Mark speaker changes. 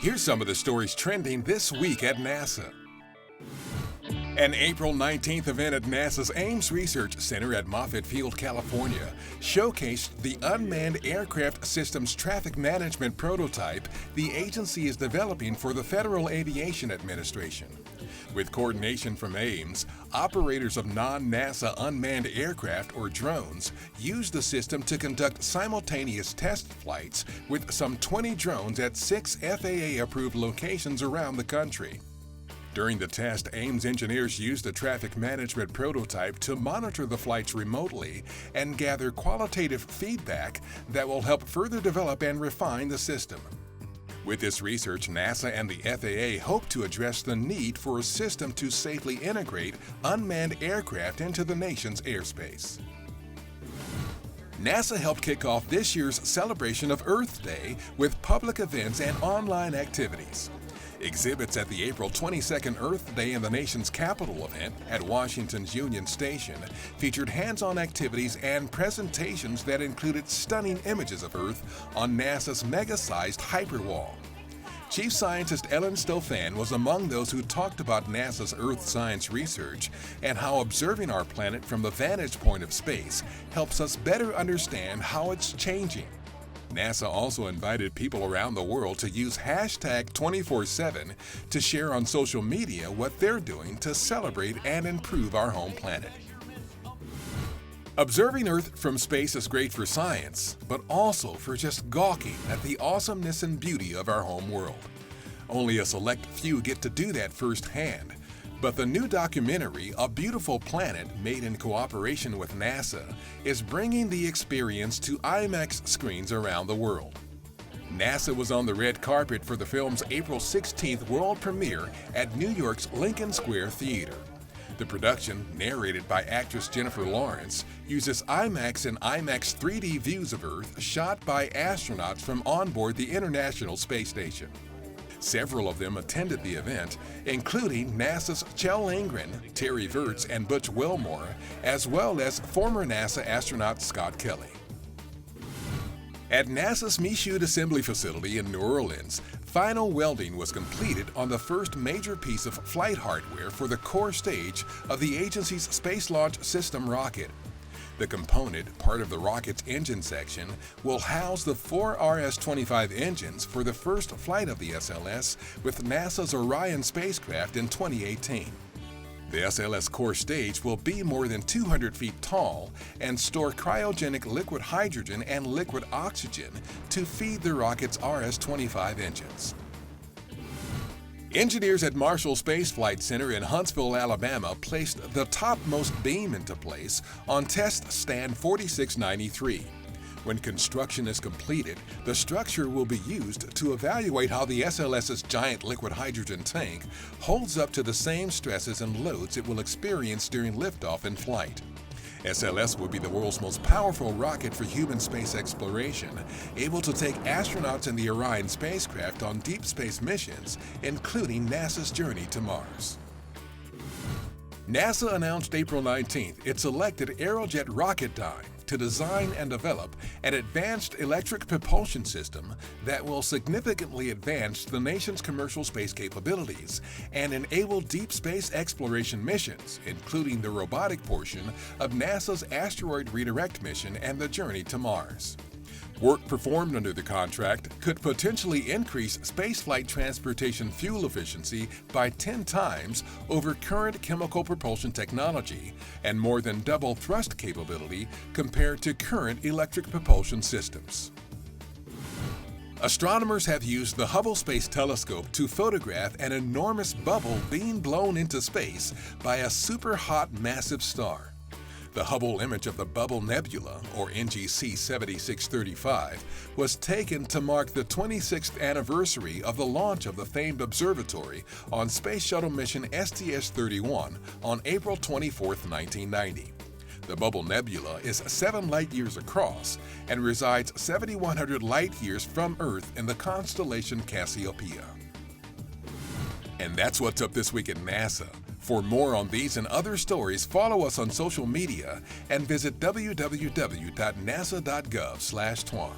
Speaker 1: Here's some of the stories trending this week at NASA. An April 19th event at NASA's Ames Research Center at Moffett Field, California, showcased the Unmanned Aircraft Systems Traffic Management prototype the agency is developing for the Federal Aviation Administration. With coordination from Ames, operators of non-NASA unmanned aircraft or drones use the system to conduct simultaneous test flights with some 20 drones at 6 FAA-approved locations around the country. During the test, Ames engineers used the traffic management prototype to monitor the flights remotely and gather qualitative feedback that will help further develop and refine the system. With this research, NASA and the FAA hope to address the need for a system to safely integrate unmanned aircraft into the nation's airspace. NASA helped kick off this year's celebration of Earth Day with public events and online activities. Exhibits at the April 22nd Earth Day in the nation's capital event at Washington's Union Station featured hands-on activities and presentations that included stunning images of Earth on NASA's mega-sized Hyperwall. Chief Scientist Ellen Stofan was among those who talked about NASA's Earth science research and how observing our planet from the vantage point of space helps us better understand how it's changing. NASA also invited people around the world to use hashtag 24/7 to share on social media what they're doing to celebrate and improve our home planet. Observing Earth from space is great for science, but also for just gawking at the awesomeness and beauty of our home world. Only a select few get to do that firsthand. But the new documentary, A Beautiful Planet, made in cooperation with NASA, is bringing the experience to IMAX screens around the world. NASA was on the red carpet for the film's April 16th world premiere at New York's Lincoln Square Theater. The production, narrated by actress Jennifer Lawrence, uses IMAX and IMAX 3D views of Earth shot by astronauts from onboard the International Space Station. Several of them attended the event, including NASA's Kjell Lindgren, Terry Virts, and Butch Wilmore, as well as former NASA astronaut Scott Kelly. At NASA's Michoud Assembly Facility in New Orleans, final welding was completed on the first major piece of flight hardware for the core stage of the agency's Space Launch System rocket. The component, part of the rocket's engine section, will house the 4 RS-25 engines for the first flight of the SLS with NASA's Orion spacecraft in 2018. The SLS core stage will be more than 200 feet tall and store cryogenic liquid hydrogen and liquid oxygen to feed the rocket's RS-25 engines. Engineers at Marshall Space Flight Center in Huntsville, Alabama, placed the topmost beam into place on Test Stand 4693. When construction is completed, the structure will be used to evaluate how the SLS's giant liquid hydrogen tank holds up to the same stresses and loads it will experience during liftoff and flight. SLS will be the world's most powerful rocket for human space exploration, able to take astronauts in the Orion spacecraft on deep space missions, including NASA's journey to Mars. NASA announced April 19th it selected Aerojet Rocketdyne to design and develop an advanced electric propulsion system that will significantly advance the nation's commercial space capabilities and enable deep space exploration missions, including the robotic portion of NASA's Asteroid Redirect mission and the journey to Mars. Work performed under the contract could potentially increase spaceflight transportation fuel efficiency by 10 times over current chemical propulsion technology and more than double thrust capability compared to current electric propulsion systems. Astronomers have used the Hubble Space Telescope to photograph an enormous bubble being blown into space by a super-hot massive star. The Hubble image of the Bubble Nebula, or NGC 7635, was taken to mark the 26th anniversary of the launch of the famed observatory on Space Shuttle mission STS-31 on April 24, 1990. The Bubble Nebula is 7 light-years across and resides 7,100 light-years from Earth in the constellation Cassiopeia. And that's what's up this week at NASA. For more on these and other stories, follow us on social media and visit www.nasa.gov/twan.